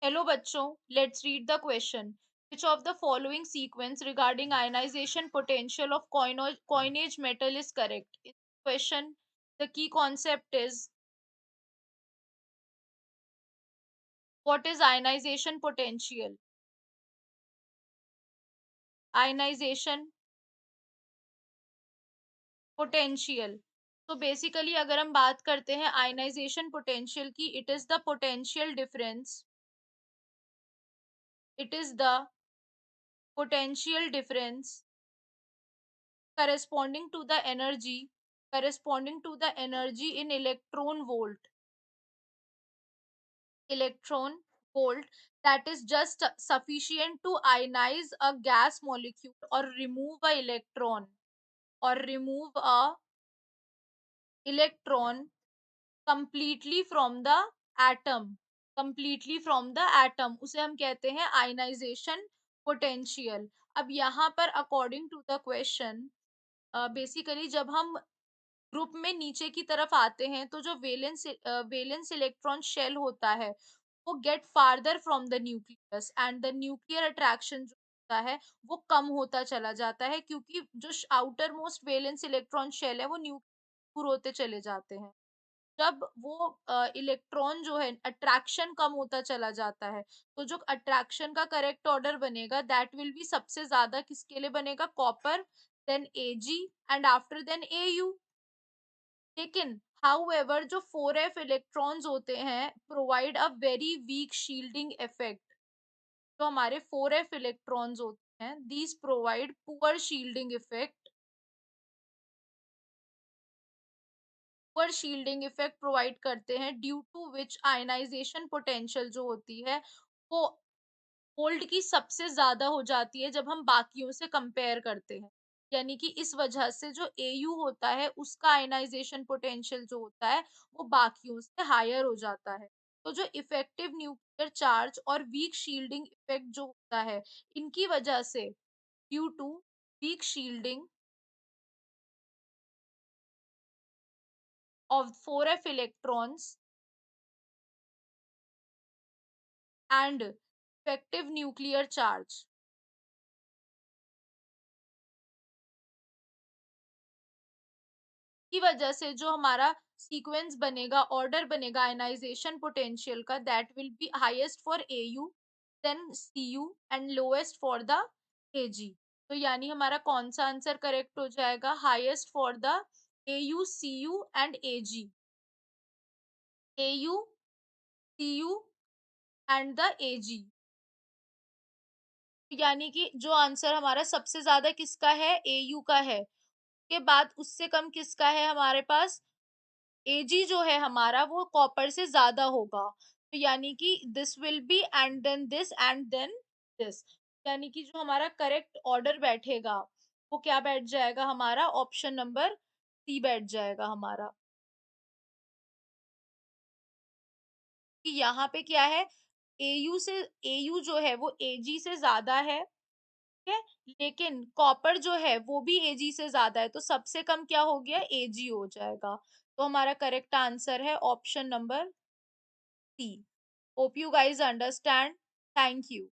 Hello बच्चों, let's read the question. Which of the following sequence regarding ionization potential of coinage metal is correct? In this question, the key concept is what is ionization potential? Ionization potential. तो basically अगर हम बात करते हैं ionization potential की, it is the potential difference corresponding to the energy in electron volt that is just sufficient to ionize a gas molecule or remove a electron completely from the atom उसे हम कहते हैं ionization potential. अब यहाँ पर according to the question, basically जब हम group में नीचे की तरफ आते हैं तो जो वैलेंस इलेक्ट्रॉन शेल होता है वो get farther from the nucleus and the nuclear attraction जो होता है वो कम होता चला जाता है, क्योंकि जो outermost valence electron shell है वो दूर होते चले जाते हैं। जब वो इलेक्ट्रॉन जो है अट्रैक्शन कम होता चला जाता है, तो जो अट्रैक्शन का करेक्ट ऑर्डर बनेगा दैट विल बी सबसे ज्यादा किसके लिए बनेगा, copper, then Ag and after then Au. लेकिन हाउएवर जो 4f इलेक्ट्रॉन्स होते हैं provide a very weak shielding effect. जो हमारे 4f इलेक्ट्रॉन्स होते हैं these provide poor shielding effect provide करते हैं, due to which ionization potential जो होती है वो गोल्ड की सबसे ज्यादा हो जाती है जब हम बाकियों से कंपेयर करते हैं। यानी कि इस वजह से जो एयू होता है उसका आयनाइजेशन पोटेंशियल जो होता है वो बाकियों से हायर हो जाता है। तो जो इफेक्टिव न्यूक्लियर चार्ज और वीक शील्डिंग इफेक्ट जो होता है, इनकी वजह से, due to weak shielding of 4f electrons and effective nuclear charge की वजह से जो हमारा सीक्वेंस बनेगा, ऑर्डर बनेगा आयनाइजेशन पोटेंशियल का, that will be highest for AU, then CU and lowest for the AG. तो यानी हमारा कौन सा आंसर करेक्ट हो जाएगा, highest for the AU, CU and AG, AU, CU and the AG. यानी कि जो आंसर हमारा सबसे ज्यादा किसका है, एयू का है, के बाद उससे कम किसका है हमारे पास, एजी जो है हमारा वो कॉपर से ज्यादा होगा। तो यानी कि this will be and then this and then this. यानी कि जो हमारा करेक्ट ऑर्डर बैठेगा वो क्या बैठ जाएगा हमारा, ऑप्शन नंबर सी बैठ जाएगा हमारा। कि यहाँ पे क्या है, एयू जो है वो एजी से ज्यादा है, ठीक है, लेकिन कॉपर जो है वो भी एजी से ज्यादा है, तो सबसे कम क्या हो गया, एजी हो जाएगा। तो हमारा करेक्ट आंसर है option number C. Hope you guys understand. Thank you.